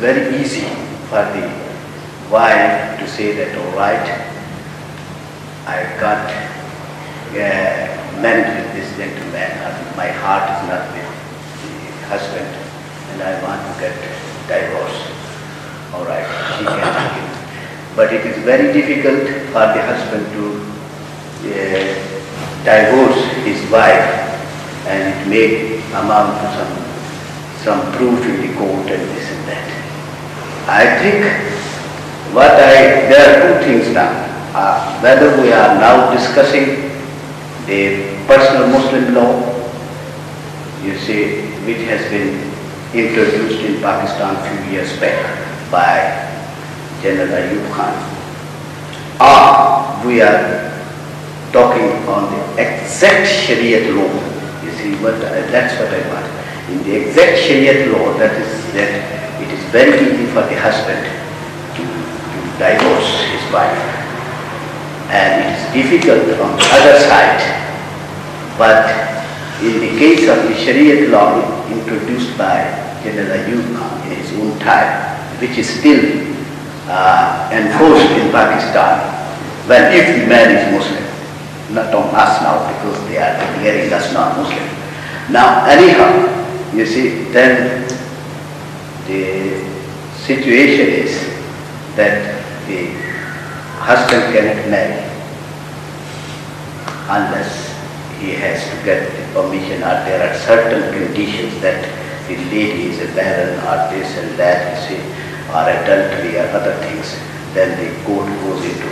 very easy for the wife to say that, all right, I can't marry with this gentleman, or my heart is not with the husband, and I want to get divorced. All right, she can give. But it is very difficult for the husband to divorce his wife, and it may amount to some proof in the court and this and that. I think there are two things now. Whether we are now discussing the personal Muslim law, you see, which has been introduced in Pakistan a few years back by General Ayub Khan, or we are talking on the exact Shariat law. You see, that's what I want. In the exact Shariat law, that it is very easy for the husband to divorce his wife, and it is difficult on the other side. But in the case of the Shariat law introduced by General Ayub Khan in his own time, which is still enforced in Pakistan, well, if the man is Muslim, not on us now because they are declaring us non-Muslim. Now, anyhow, you see, then the situation is that the husband cannot marry unless he has to get the permission, or there are certain conditions that the lady is a barren or this and that, you see, or adultery or other things. Then the court goes into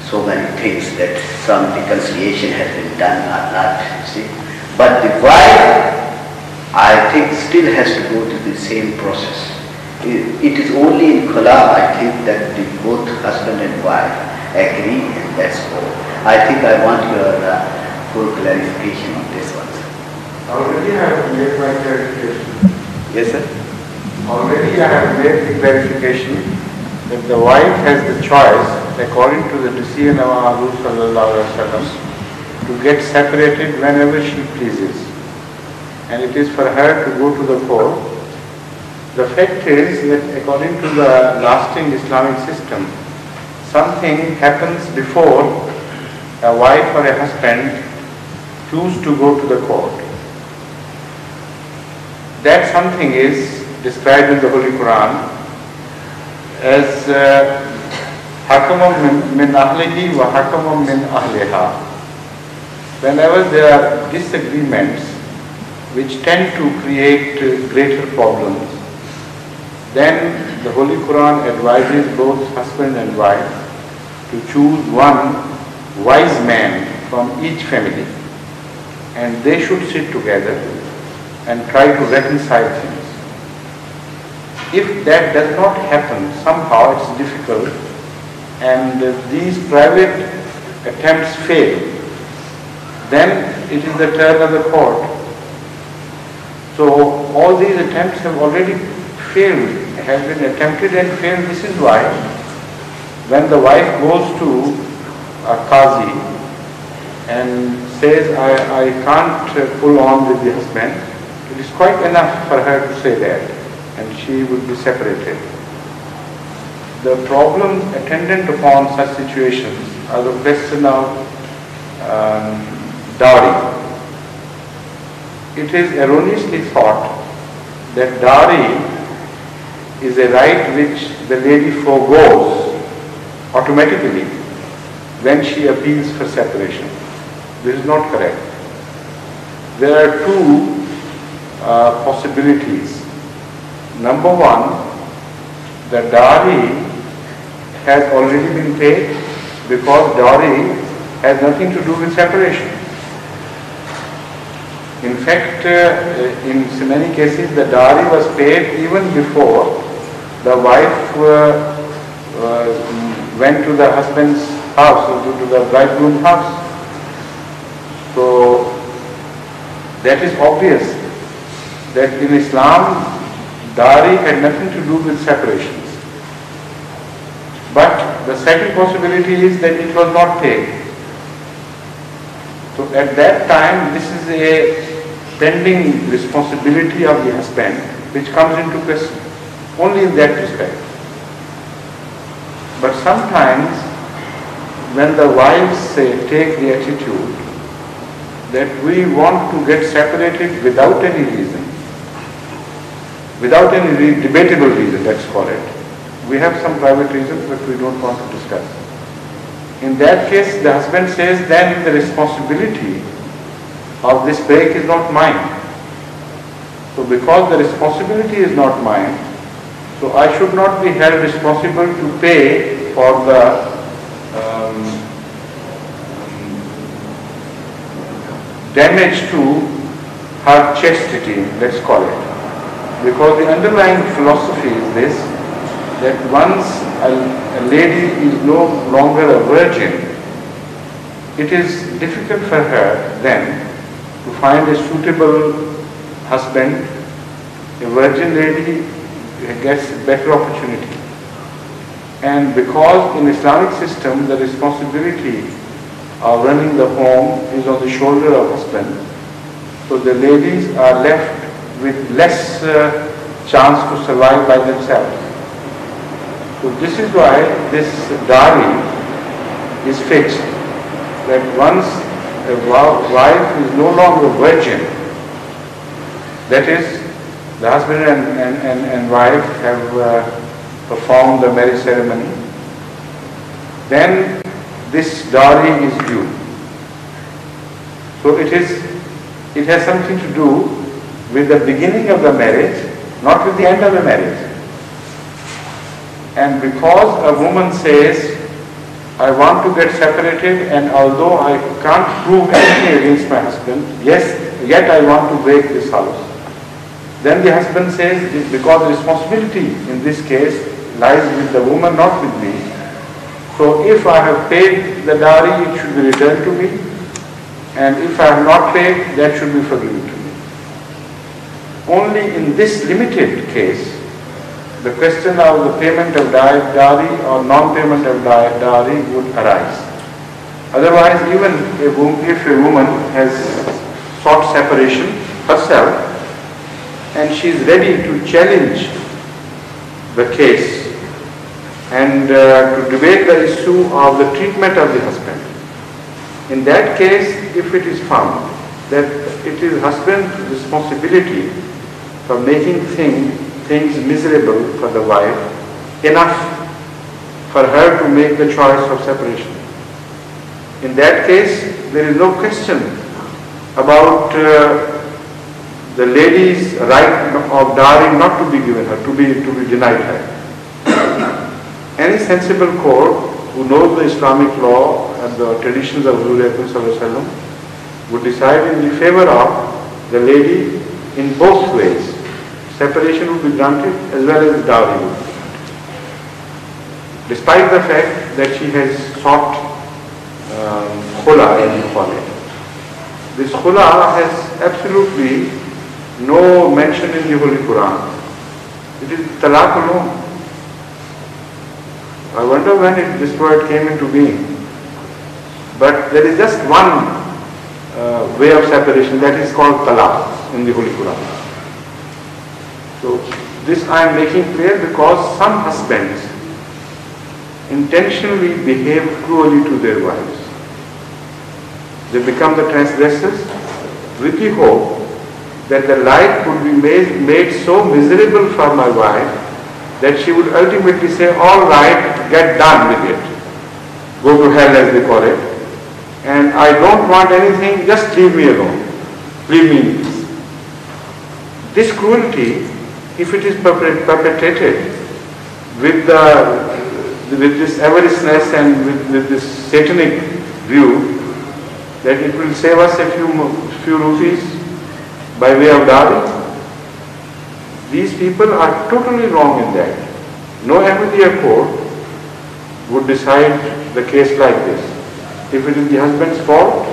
so many things that some reconciliation has been done or not, you see. But the wife, I think, still has to go to the same process. It is only in Khula, I think, that both husband and wife agree, and that's all. I think I want your full clarification on this one. Already I have made my clarification. Yes, sir? Already I have made the clarification that the wife has the choice, according to the decision of our Rasul Sallallahu Alaihi Wasallam, to get separated whenever she pleases. And it is for her to go to the court. The fact is that according to the lasting Islamic system, something happens before a wife or a husband choose to go to the court. That something is described in the Holy Quran as Hakamam min ahlihi wa hakamam min ahliha. Whenever there are disagreements which tend to create greater problems, then the Holy Quran advises both husband and wife to choose one wise man from each family, and they should sit together and try to reconcile things. If that does not happen, somehow it's difficult, and these private attempts fail, then it is the turn of the court. So all these attempts have already failed, have been attempted and failed. This is why when the wife goes to a Qazi and says, I can't pull on with the husband, it is quite enough for her to say that, and she would be separated. The problems attendant upon such situations are the question of dowry. It is erroneously thought that dowry is a right which the lady forgoes automatically when she appeals for separation. This is not correct. There are two possibilities. Number one, the dowry has already been paid, because dowry has nothing to do with separation. In fact, in so many cases, the dowry was paid even before the wife went to the husband's house, or to the bridegroom's house. So that is obvious that in Islam, dowry had nothing to do with separations. But the second possibility is that it was not paid. So at that time, this is a pending responsibility of the husband which comes into question. only in that respect. But sometimes when the wives take the attitude that we want to get separated without any reason, without any debatable reason, let's call it. We have some private reasons, but we don't want to discuss. In that case, the husband says, then the responsibility of this break is not mine. So because the responsibility is not mine, so I should not be held responsible to pay for the damage to her chastity, let's call it. Because the underlying philosophy is this, that once a lady is no longer a virgin, it is difficult for her then to find a suitable husband. A virgin lady gets a better opportunity. And because in Islamic system the responsibility of running the home is on the shoulder of husband, so the ladies are left with less chance to survive by themselves. So this is why this dowry is fixed, that once a wife is no longer virgin, that is, the husband and wife have performed the marriage ceremony, then this dowry is due. So it has something to do with the beginning of the marriage, not with the end of the marriage. And because a woman says, I want to get separated, and although I can't prove anything against my husband, yet I want to break this house. Then the husband says, because the responsibility in this case lies with the woman, not with me. So if I have paid the dowry, it should be returned to me. And if I have not paid, that should be forgiven to me. Only in this limited case, the question of the payment of dowry or non-payment of dowry would arise. Otherwise, even if a woman has sought separation herself and she is ready to challenge the case and to debate the issue of the treatment of the husband, in that case, if it is found that it is husband's responsibility for making things miserable for the wife, enough for her to make the choice of separation. In that case, there is no question about the lady's right of dowry not to be given her, to be denied her. Any sensible court who knows the Islamic law and the traditions of Rasulullah would decide in the favor of the lady in both ways. Separation would be granted as well as dowry would be granted. Despite the fact that she has sought khula, as you call it. This khula has absolutely no mention in the Holy Quran. It is talaq alone. I wonder when this word came into being. But there is just one way of separation, that is called talaq in the Holy Quran. So this I am making clear because some husbands intentionally behave cruelly to their wives. They become the transgressors with the hope that the life would be made so miserable for my wife that she would ultimately say, all right, get done with it. Go to hell, as they call it. And I don't want anything, just leave me alone. Leave me in peace. This cruelty, if it is perpetrated with this avariceness and with this satanic view that it will save us a few rupees by way of dowry, these people are totally wrong in that. No Ahmadiyya court would decide the case like this. If it is the husband's fault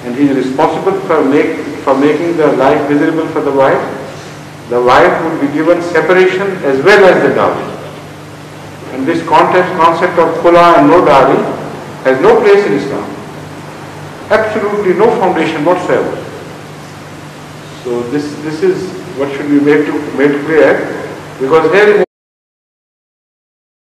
and he is responsible for making the life miserable for the wife would be given separation as well as the dowry. And this concept of khula and no dowry has no place in Islam. Absolutely no foundation whatsoever. So this is what should be made clear, because here